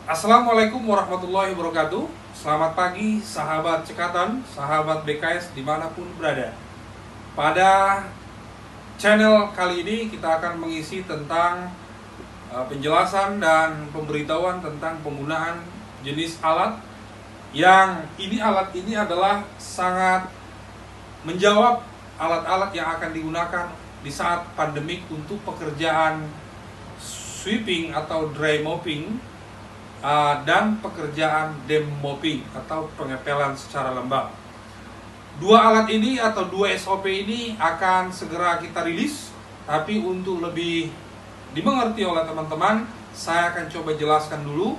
Assalamualaikum warahmatullahi wabarakatuh. Selamat pagi sahabat cekatan, sahabat BKS dimanapun berada. Pada channel kali ini kita akan mengisi tentang penjelasan dan pemberitahuan tentang penggunaan jenis alat alat ini adalah sangat menjawab alat-alat yang akan digunakan di saat pandemik untuk pekerjaan sweeping atau dry mopping dan pekerjaan damp mopping atau pengepelan secara lembab. Dua alat ini atau dua SOP ini akan segera kita rilis, tapi untuk lebih dimengerti oleh teman-teman, saya akan coba jelaskan dulu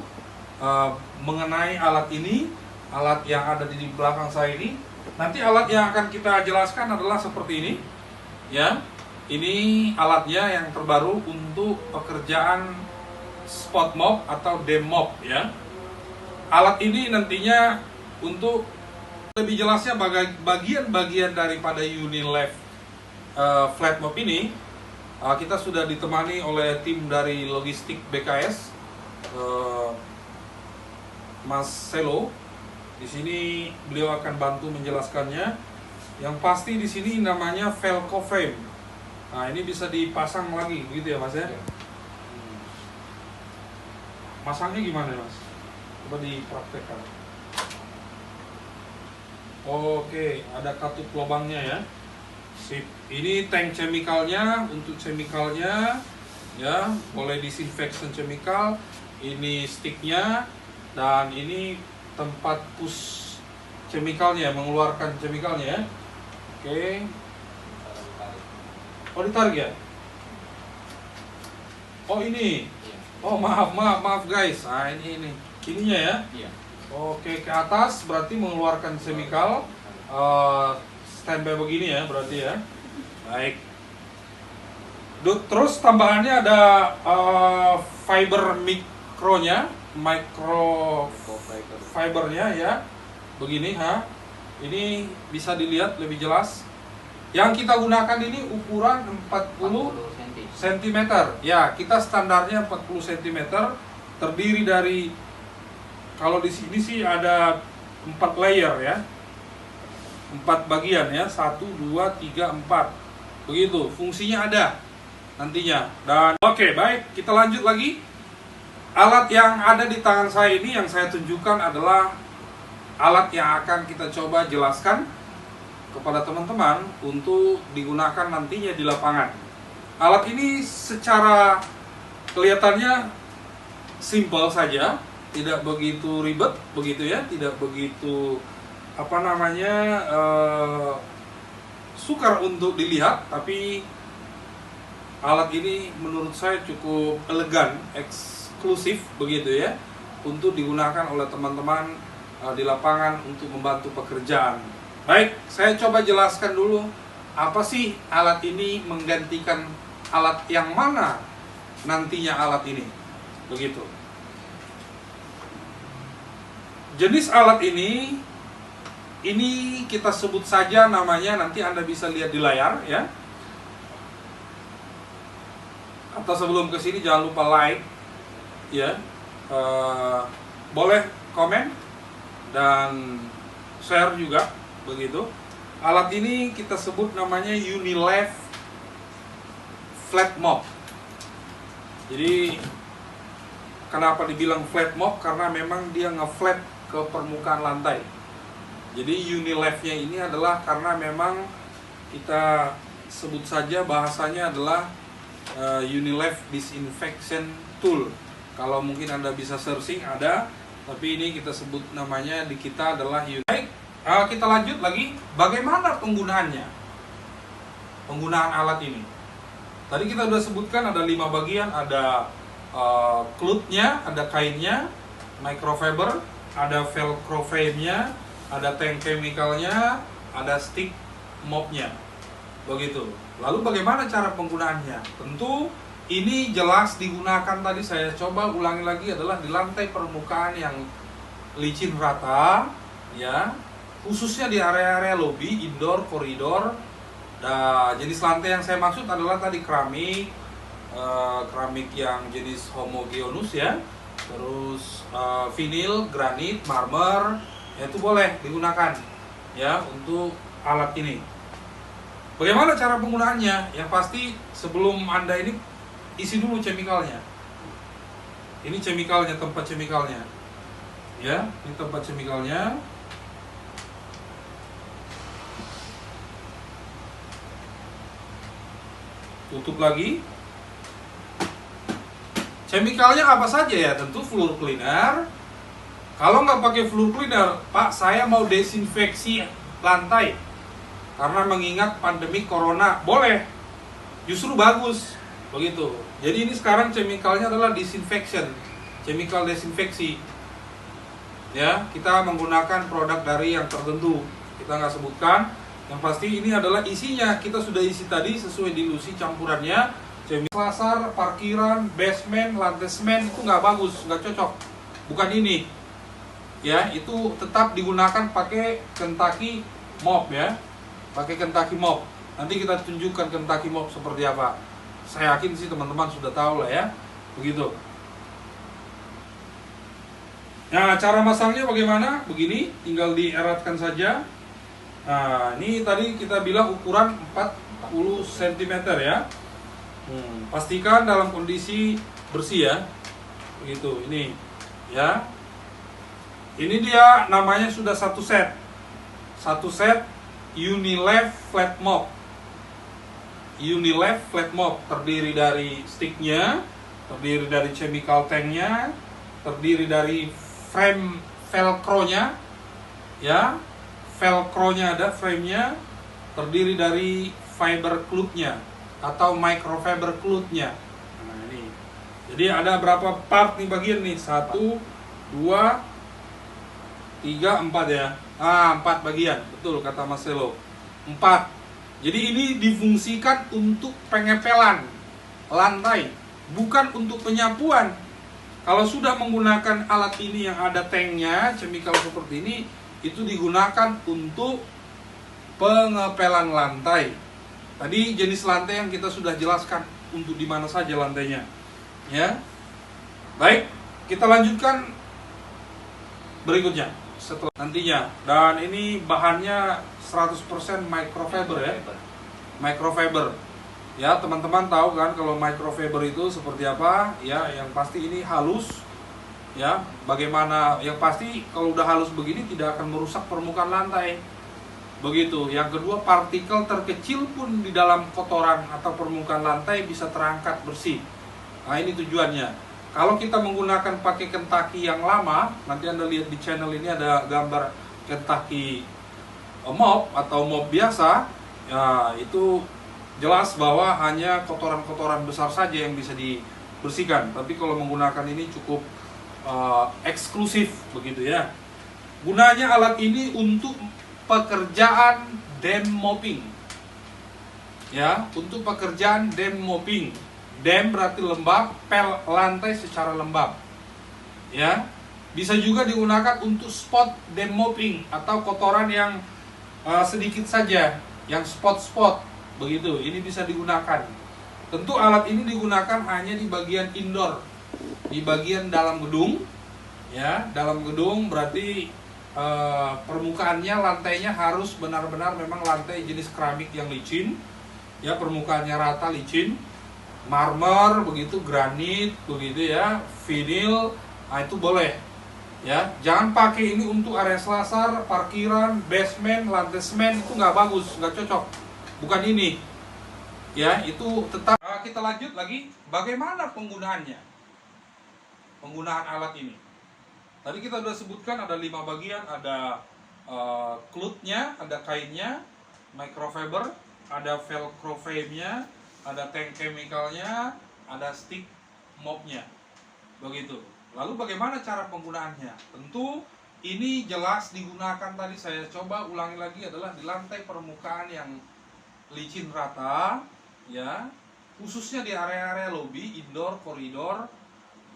mengenai alat ini, alat yang ada di belakang saya ini. Nanti alat yang akan kita jelaskan adalah seperti ini, ya. Ini alatnya yang terbaru untuk pekerjaan spot mop atau damp mop, ya. Alat ini nantinya untuk lebih jelasnya bagian-bagian daripada Unilever flat mop ini, kita sudah ditemani oleh tim dari logistik BKS, Mas Selo. Di sini beliau akan bantu menjelaskannya. Yang pasti di sini namanya Velcro frame. Nah, ini bisa dipasang lagi, begitu ya, Mas ya? Masangnya gimana, Mas? Coba dipraktekkan. Oke, ada katup lubangnya ya. Sip. Ini tank chemicalnya, untuk chemicalnya ya, boleh disinfection chemical. Ini sticknya, dan ini tempat push chemicalnya, mengeluarkan chemicalnya ya. Oke. Oh, ditarik ya? Oh, ini. Oh, maaf guys. Nah, ini ininya ya. Iya. Oke, ke atas berarti mengeluarkan chemical. Standby begini ya, berarti ya. Baik. Terus tambahannya ada fiber micro fibernya ya. Begini Ini bisa dilihat lebih jelas. Yang kita gunakan ini ukuran 40 cm. Ya, kita standarnya 40 cm. Terdiri dari, kalau di sini sih ada 4 layer ya. 4 bagian ya. 1 2 3 4. Begitu, fungsinya ada nantinya. Dan oke, baik, kita lanjut lagi. Alat yang ada di tangan saya ini yang saya tunjukkan adalah alat yang akan kita coba jelaskan kepada teman-teman untuk digunakan nantinya di lapangan. Alat ini secara kelihatannya simple saja, tidak begitu ribet begitu ya, tidak begitu sukar untuk dilihat, tapi alat ini menurut saya cukup elegan, eksklusif begitu ya, untuk digunakan oleh teman-teman di lapangan untuk membantu pekerjaan. Baik, saya coba jelaskan dulu apa sih alat ini, menggantikan alat yang mana nantinya alat ini. Begitu. Jenis alat ini kita sebut saja namanya, nanti Anda bisa lihat di layar ya. Atau sebelum ke sini jangan lupa like ya. Boleh komen dan share juga. Begitu. Alat ini kita sebut namanya Unilever flat mop. Jadi kenapa dibilang flat mop? Karena memang dia nge-flat ke permukaan lantai. Jadi Unilever-nya ini adalah karena memang kita sebut saja bahasanya adalah Unilever disinfection tool. Kalau mungkin Anda bisa searching ada, tapi ini kita sebut namanya di kita adalah Unilever. Kita lanjut lagi, bagaimana penggunaannya? Penggunaan alat ini. Tadi kita sudah sebutkan ada 5 bagian, ada cloth-nya, ada kainnya, microfiber, ada velcro frame-nya, ada tank chemical-nya, ada stick mop-nya. Begitu. Lalu bagaimana cara penggunaannya? Tentu ini jelas digunakan, tadi saya coba ulangi lagi, adalah di lantai permukaan yang licin rata ya. Khususnya di area-area lobby, indoor, koridor. Jenis lantai yang saya maksud adalah tadi keramik yang jenis homogeneous ya. terus vinil, granit, marmer, ya itu boleh digunakan ya untuk alat ini. Bagaimana cara penggunaannya? Yang pasti sebelum Anda ini isi dulu chemicalnya. Ini chemicalnya, tempat chemicalnya. Ya, ini tempat chemicalnya. Tutup lagi. Chemicalnya apa saja ya? Tentu floor cleaner. Kalau nggak pakai floor cleaner, Pak, saya mau desinfeksi lantai. Karena mengingat pandemi corona, boleh. Justru bagus. Begitu. Jadi ini sekarang chemicalnya adalah disinfection. Chemical desinfeksi. Ya, kita menggunakan produk dari yang tertentu. Kita nggak sebutkan. Yang pasti ini adalah isinya. Kita sudah isi tadi sesuai dilusi campurannya. Pasar, parkiran, basement, lantai semen itu nggak bagus, nggak cocok. Bukan ini. Ya, itu tetap digunakan pakai Kentucky mop ya. Pakai Kentucky mop. Nanti kita tunjukkan Kentucky mop seperti apa. Saya yakin sih teman-teman sudah tahu lah ya. Begitu. Nah, cara masangnya bagaimana? Begini, tinggal dieratkan saja. Nah, ini tadi kita bilang ukuran 40 cm ya. Pastikan dalam kondisi bersih ya. Begitu, ini ya. Ini dia namanya sudah satu set. Satu set Unilever flat mop. Unilever flat mop terdiri dari sticknya, terdiri dari chemical tanknya, terdiri dari frame velcro-nya ya. Velcro-nya ada, frame-nya, terdiri dari fiber cloth-nya atau microfiber cloth-nya. Nah, ini. Jadi ada berapa part nih bagian nih? 1 2 3 4 ya. 4 bagian. Betul kata Mas Selo. 4. Jadi ini difungsikan untuk pengepelan lantai, bukan untuk penyapuan. Kalau sudah menggunakan alat ini yang ada tanknya, chemical seperti ini, itu digunakan untuk pengepelan lantai. Tadi jenis lantai yang kita sudah jelaskan untuk di mana saja lantainya. Ya. Baik, kita lanjutkan berikutnya setelah nantinya. Dan ini bahannya 100% microfiber ya. Microfiber. Ya, teman-teman tahu kan kalau microfiber itu seperti apa? Ya, yang pasti ini halus. Ya, bagaimana yang pasti kalau udah halus begini tidak akan merusak permukaan lantai. Begitu. Yang kedua, partikel terkecil pun di dalam kotoran atau permukaan lantai bisa terangkat bersih. Nah, ini tujuannya. Kalau kita menggunakan pakai Kentucky yang lama, nanti Anda lihat di channel ini ada gambar Kentucky mop atau mop biasa, ya itu jelas bahwa hanya kotoran-kotoran besar saja yang bisa dibersihkan. Tapi kalau menggunakan ini cukup eksklusif begitu ya. Gunanya alat ini untuk pekerjaan dam mopping. Ya, untuk pekerjaan dam mopping. Dam berarti lembab, pel lantai secara lembab. Ya. Bisa juga digunakan untuk spot dam mopping atau kotoran yang sedikit saja, yang spot-spot begitu. Ini bisa digunakan. Tentu alat ini digunakan hanya di bagian indoor, di bagian dalam gedung. Ya, dalam gedung berarti permukaannya, lantainya harus benar-benar memang lantai jenis keramik yang licin. Ya, permukaannya rata licin. Marmer begitu, granit begitu ya, vinil, nah itu boleh. Ya, jangan pakai ini untuk area selasar, parkiran, basement, lantai semen, itu nggak bagus, nggak cocok. Bukan ini. Ya, itu tetap. Kita lanjut lagi, bagaimana penggunaannya? Penggunaan alat ini. Tadi kita sudah sebutkan ada 5 bagian, ada cloth-nya, ada kainnya, microfiber, ada velcro frame-nya, ada tank chemical-nya, ada stick mop-nya. Begitu. Lalu bagaimana cara penggunaannya? Tentu ini jelas digunakan, tadi saya coba ulangi lagi, adalah di lantai permukaan yang licin rata, ya, khususnya di area-area lobby, indoor, koridor.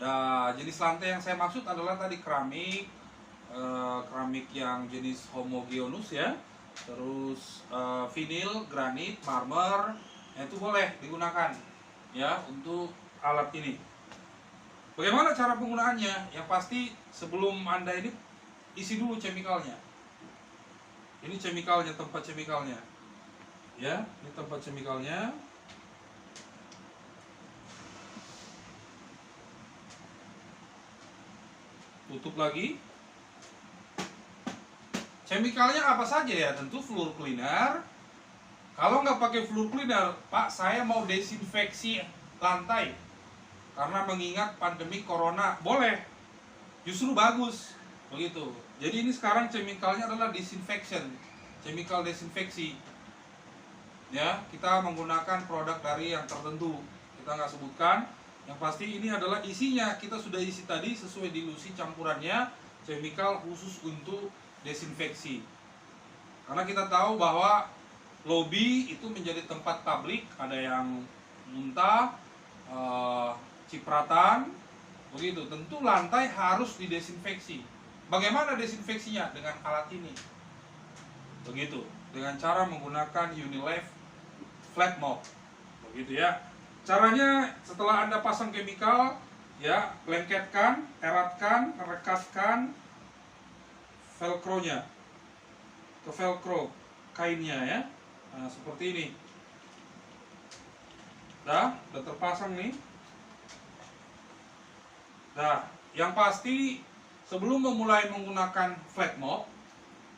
Nah, jenis lantai yang saya maksud adalah tadi keramik, keramik yang jenis homogeneous ya, terus vinil, granit, marmer, itu boleh digunakan ya untuk alat ini. Bagaimana cara penggunaannya? Yang pasti sebelum Anda ini isi dulu chemicalnya. Ini chemicalnya, tempat chemicalnya. Ya, ini tempat chemicalnya. Tutup lagi. Chemicalnya apa saja ya? Tentu floor cleaner. Kalau nggak pakai floor cleaner, Pak, saya mau desinfeksi lantai. Karena mengingat pandemi corona, boleh. Justru bagus. Begitu. Jadi ini sekarang chemicalnya adalah disinfection. Chemical desinfeksi. Ya, kita menggunakan produk dari yang tertentu. Kita nggak sebutkan. Yang pasti ini adalah isinya. Kita sudah isi tadi sesuai dilusi campurannya. Chemical khusus untuk desinfeksi. Karena kita tahu bahwa lobi itu menjadi tempat publik, ada yang muntah, cipratan, begitu. Tentu lantai harus didesinfeksi. Bagaimana desinfeksinya? Dengan alat ini. Begitu. Dengan cara menggunakan Unilever flat mop. Begitu ya. Caranya setelah Anda pasang chemical, ya, lengketkan, eratkan, rekatkan velcro-nya ke velcro kainnya ya. Nah, seperti ini. Udah terpasang nih. Nah, yang pasti sebelum memulai menggunakan flat mop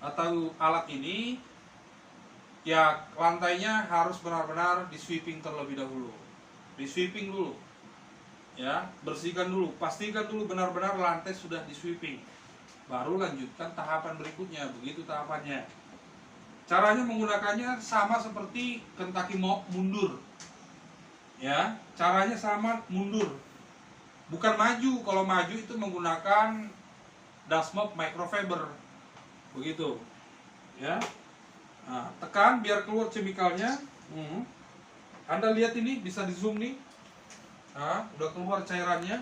atau alat ini, ya lantainya harus benar-benar di sweeping terlebih dahulu. Di sweeping dulu. Ya, bersihkan dulu, pastikan dulu benar-benar lantai sudah di sweeping. Baru lanjutkan tahapan berikutnya, begitu tahapannya. Caranya menggunakannya sama seperti Kentucky mop, mundur. Ya, caranya sama, mundur. Bukan maju. Kalau maju itu menggunakan dust mop microfiber. Begitu. Ya. Nah, tekan biar keluar chemicalnya. Anda lihat ini, bisa di zoom nih. Nah, udah keluar cairannya.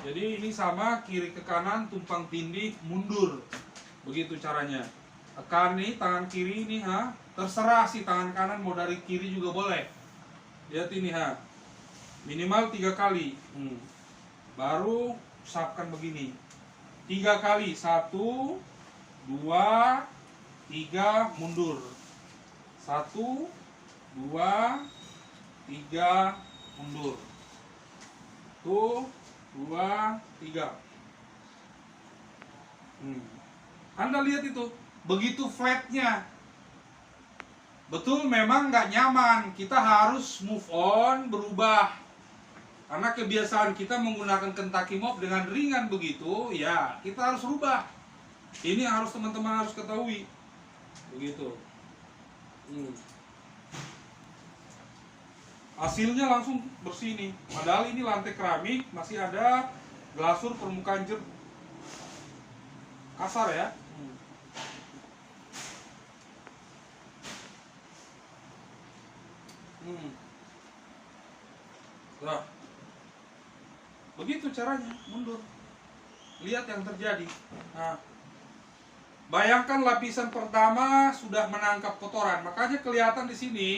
Jadi ini sama, kiri ke kanan, tumpang tindih, mundur. Begitu caranya. Tekan nih, tangan kiri ini, terserah sih tangan kanan mau dari kiri juga boleh. Lihat ini, minimal 3 kali. Baru usapkan begini. 3 kali, 1, 2, 3, mundur. 1, 2, 3, mundur. 1, 2, 3. Anda lihat itu, begitu flatnya. Betul, memang nggak nyaman. Kita harus move on, berubah. Karena kebiasaan kita menggunakan Kentucky mop dengan ringan begitu, ya kita harus rubah. Ini harus teman-teman harus ketahui. Begitu. Hasilnya langsung bersih nih. Padahal ini lantai keramik, masih ada glasur permukaan kasar ya. Nah, begitu caranya, mundur. Lihat yang terjadi. Nah, bayangkan lapisan pertama sudah menangkap kotoran, makanya kelihatan di sini,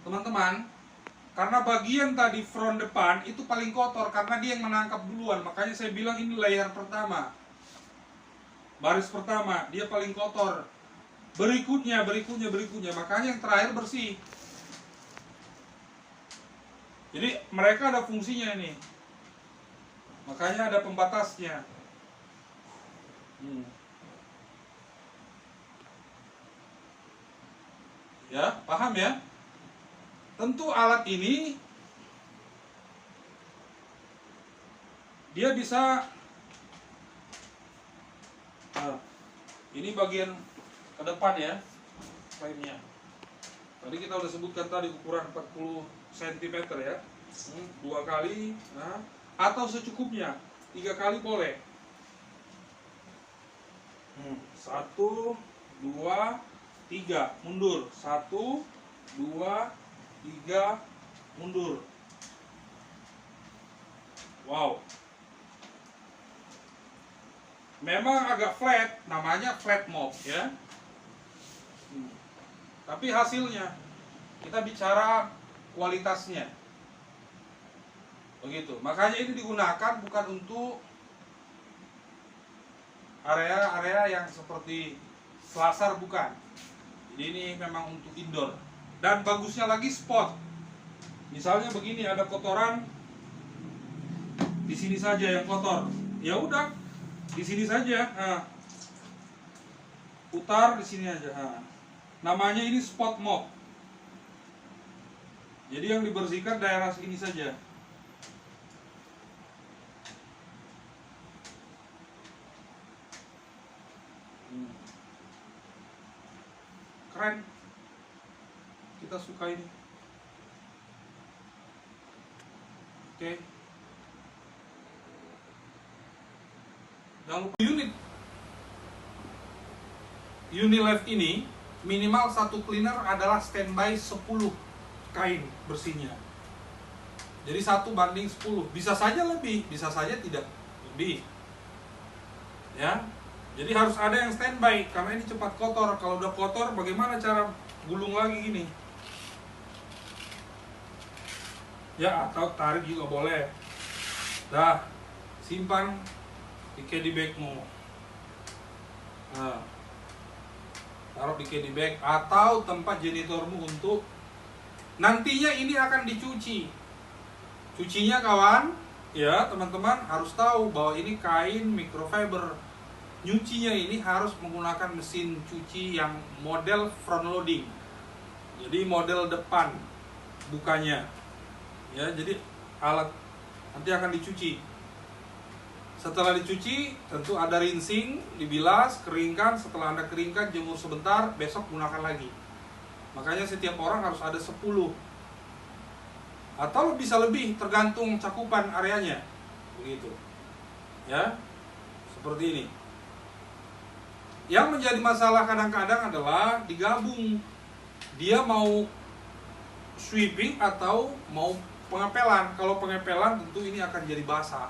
teman-teman. Karena bagian tadi front depan itu paling kotor karena dia yang menangkap duluan. Makanya saya bilang ini layer pertama. Baris pertama, dia paling kotor. Berikutnya. Makanya yang terakhir bersih. Jadi mereka ada fungsinya ini. Makanya ada pembatasnya. Ya, paham ya? Tentu alat ini dia bisa, ini bagian ke depan ya, lainnya. Tadi kita udah sebutkan tadi ukuran 40 cm ya, 2 kali, atau secukupnya, 3 kali boleh. 1, 2, 3, mundur. 1, 2, 3, mundur. Wow. Memang agak flat, namanya flat mop ya. Tapi hasilnya, kita bicara kualitasnya. Begitu. Makanya ini digunakan bukan untuk area-area yang seperti selasar, bukan. Jadi ini memang untuk indoor. Dan bagusnya lagi spot. Misalnya begini, ada kotoran di sini saja yang kotor. Ya udah, di sini saja. Nah, putar di sini aja. Nah, namanya ini spot mop. Jadi yang dibersihkan daerah sini saja. Keren. Kita suka ini. Oke. Jangan lupa unit Unilife ini minimal satu cleaner adalah standby 10 kain bersihnya. Jadi 1:10. Bisa saja lebih, bisa saja tidak lebih. Ya. Jadi harus ada yang standby karena ini cepat kotor. Kalau udah kotor, bagaimana cara gulung lagi gini? Ya, atau tarik juga boleh. Dah, simpan di caddy bagmu. Nah, taruh di caddy bag atau tempat janitormu untuk nantinya ini akan dicuci. Cucinya kawan, ya teman-teman harus tahu bahwa ini kain microfiber. Nyucinya ini harus menggunakan mesin cuci yang model front loading. Jadi model depan bukanya. Ya, jadi alat nanti akan dicuci. Setelah dicuci, tentu ada rinsing, dibilas, keringkan. Setelah Anda keringkan, jemur sebentar, besok gunakan lagi. Makanya setiap orang harus ada 10. Atau bisa lebih, tergantung cakupan areanya. Begitu. Ya, seperti ini. Yang menjadi masalah kadang-kadang adalah digabung. Dia mau sweeping atau mau pengepelan. Kalau pengepelan tentu ini akan jadi basah.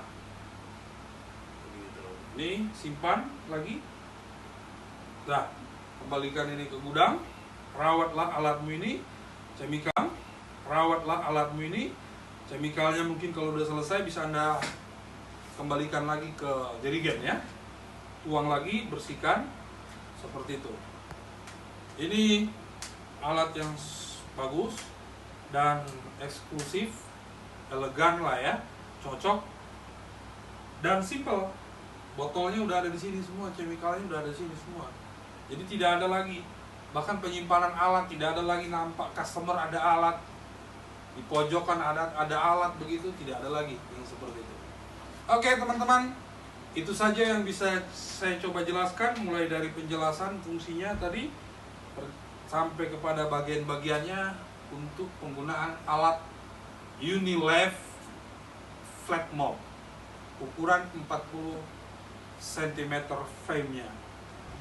Ini simpan lagi. Nah, kembalikan ini ke gudang. Rawatlah alatmu ini, chemical. Rawatlah alatmu ini. Chemicalnya mungkin kalau udah selesai bisa Anda kembalikan lagi ke jerigen ya. Tuang lagi, bersihkan. Seperti itu. Ini alat yang bagus dan eksklusif, elegan lah ya, cocok dan simple. Botolnya udah ada di sini semua, chemicalnya udah ada di sini semua. Jadi tidak ada lagi, bahkan penyimpanan alat tidak ada lagi, nampak customer ada alat di pojokan, ada alat begitu, tidak ada lagi yang seperti itu. Oke teman-teman, itu saja yang bisa saya coba jelaskan, mulai dari penjelasan fungsinya tadi sampai kepada bagian-bagiannya untuk penggunaan alat Unilife Flat Mop ukuran 40 cm frame-nya.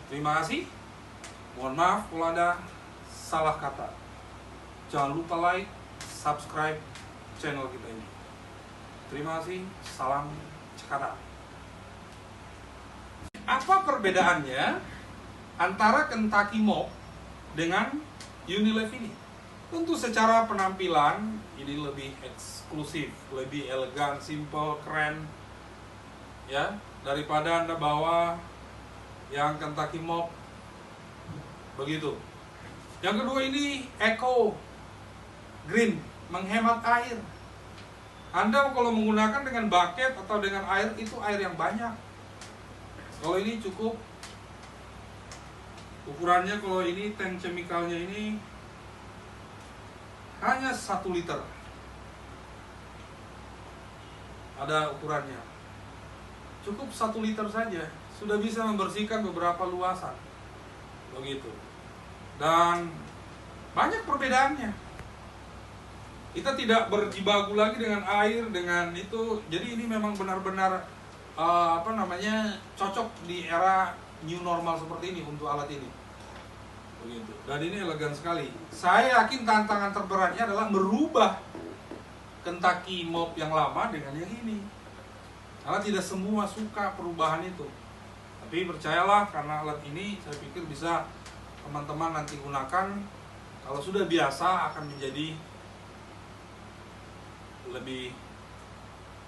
Terima kasih. Mohon maaf kalau ada salah kata. Jangan lupa like, subscribe channel kita ini. Terima kasih. Salam cekatan. Apa perbedaannya antara Kentucky Mop dengan Unilife ini? Tentu secara penampilan ini lebih eksklusif, lebih elegan, simple, keren, ya, daripada Anda bawa yang Kentucky Mop begitu. Yang kedua ini eco green, menghemat air. Anda kalau menggunakan dengan bucket atau dengan air, itu air yang banyak. Kalau ini cukup, ukurannya kalau ini tank chemicalnya ini hanya 1 liter. Ada ukurannya. Cukup 1 liter saja, sudah bisa membersihkan beberapa luasan. Begitu. Dan banyak perbedaannya. Kita tidak berjibaku lagi dengan air, dengan itu. Jadi ini memang benar-benar cocok di era new normal seperti ini untuk alat ini. Begitu. Dan ini elegan sekali. Saya yakin tantangan terberatnya adalah merubah Kentucky Mop yang lama dengan yang ini. Karena tidak semua suka perubahan itu. Tapi percayalah, karena alat ini saya pikir bisa teman-teman nanti gunakan. Kalau sudah biasa akan menjadi lebih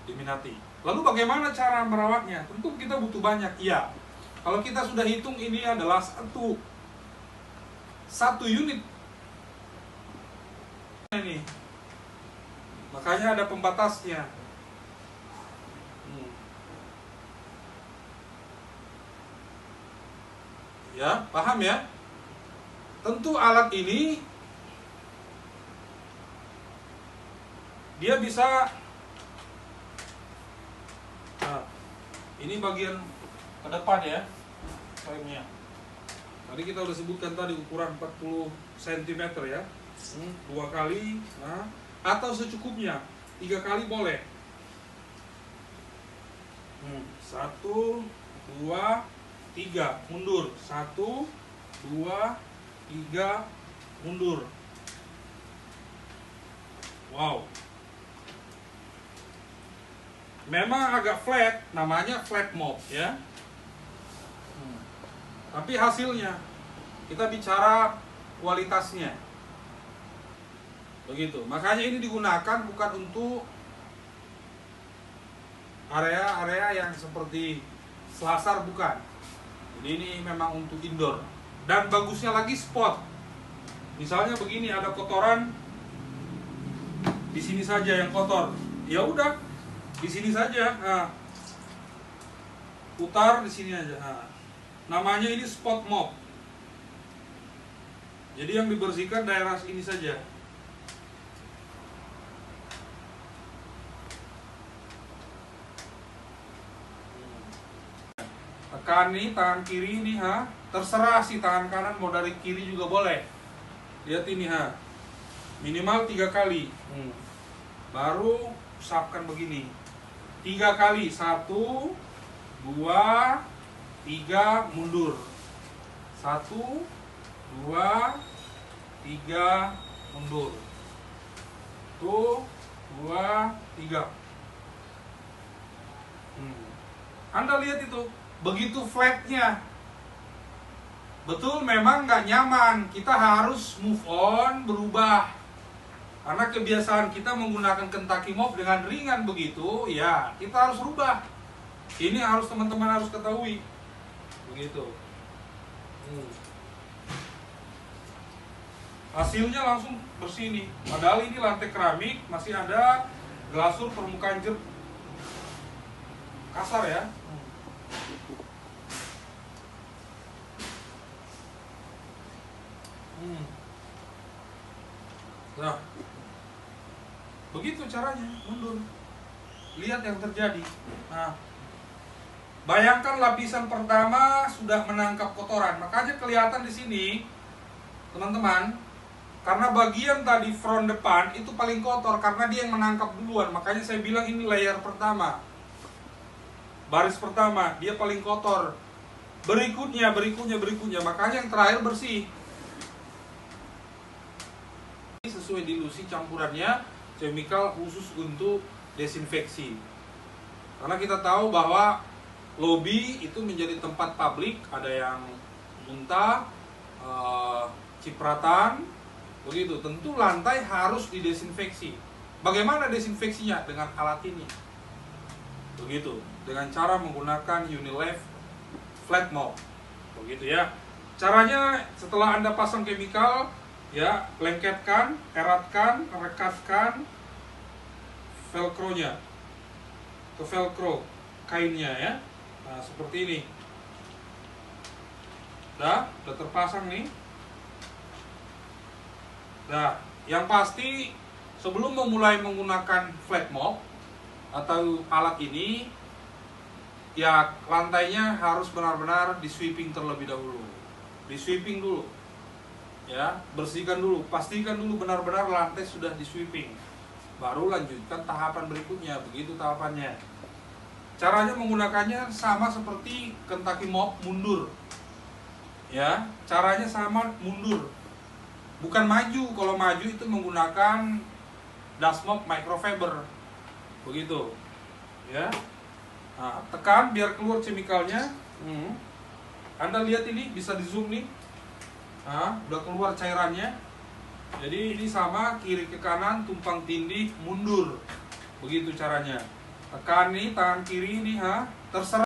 diminati. Lalu bagaimana cara merawatnya? Tentu kita butuh banyak. Iya. Kalau kita sudah hitung ini adalah satu unit ini. Makanya ada pembatasnya. Ya, paham ya? Tentu alat ini dia bisa, nah, ini bagian ke depan ya, frame-nya. Tadi kita udah sebutkan tadi ukuran 40 cm ya. 2 kali, nah, atau secukupnya. 3 kali boleh. 1, 2, 3, mundur. 1, 2, 3, mundur. Wow. Memang agak flat, namanya flat mop ya. Tapi hasilnya, kita bicara kualitasnya. Begitu. Makanya ini digunakan bukan untuk area-area yang seperti selasar, bukan. Jadi ini memang untuk indoor. Dan bagusnya lagi spot. Misalnya begini, ada kotoran di sini saja yang kotor. Ya udah, di sini saja. Nah, putar di sini aja. Nah, namanya ini spot mop. Jadi yang dibersihkan daerah ini saja. Tekan nih tangan kiri ini, terserah sih, tangan kanan mau dari kiri juga boleh. Lihat ini, minimal 3 kali. Baru usapkan begini 3 kali. 1, 2, 3, mundur. 1, 2, 3, mundur. 1, 2, 3. Anda lihat itu, begitu flatnya. Betul, memang nggak nyaman. Kita harus move on, berubah. Karena kebiasaan kita menggunakan Kentucky mop dengan ringan begitu, ya kita harus rubah. Ini harus teman-teman harus ketahui. Begitu. Hasilnya langsung bersih nih. Padahal ini lantai keramik, masih ada glasur permukaan kasar ya. Nah, begitu caranya, mundur. Lihat yang terjadi. Nah, bayangkan lapisan pertama sudah menangkap kotoran. Makanya kelihatan di sini, teman-teman, karena bagian tadi front depan itu paling kotor karena dia yang menangkap duluan. Makanya saya bilang ini layer pertama. Baris pertama, dia paling kotor. Berikutnya. Makanya yang terakhir bersih. Sesuai dilusi campurannya, chemical khusus untuk desinfeksi. Karena kita tahu bahwa lobi itu menjadi tempat publik, ada yang muntah, cipratan, begitu. Tentu lantai harus didesinfeksi. Bagaimana desinfeksinya? Dengan alat ini. Begitu, dengan cara menggunakan Unilever flat mop. Begitu ya. Caranya, setelah Anda pasang chemical, ya, lengketkan, eratkan, rekatkan velcro-nya ke velcro kainnya ya. Nah, seperti ini. Udah terpasang nih. Nah, yang pasti sebelum memulai menggunakan flat mop atau alat ini, ya lantainya harus benar-benar di sweeping terlebih dahulu. Di sweeping dulu. Ya, bersihkan dulu, pastikan dulu benar-benar lantai sudah di sweeping. Baru lanjutkan tahapan berikutnya, begitu tahapannya. Caranya menggunakannya sama seperti Kentucky mop, mundur. Ya, caranya sama, mundur. Bukan maju. Kalau maju itu menggunakan dust mop microfiber. Begitu. Ya. Nah, tekan biar keluar chemicalnya. Anda lihat ini, bisa di zoom nih. Nah, udah keluar cairannya. Jadi ini sama, kiri ke kanan, tumpang tindih, mundur. Begitu caranya. Tekan nih tangan kiri nih, ha. Terserah.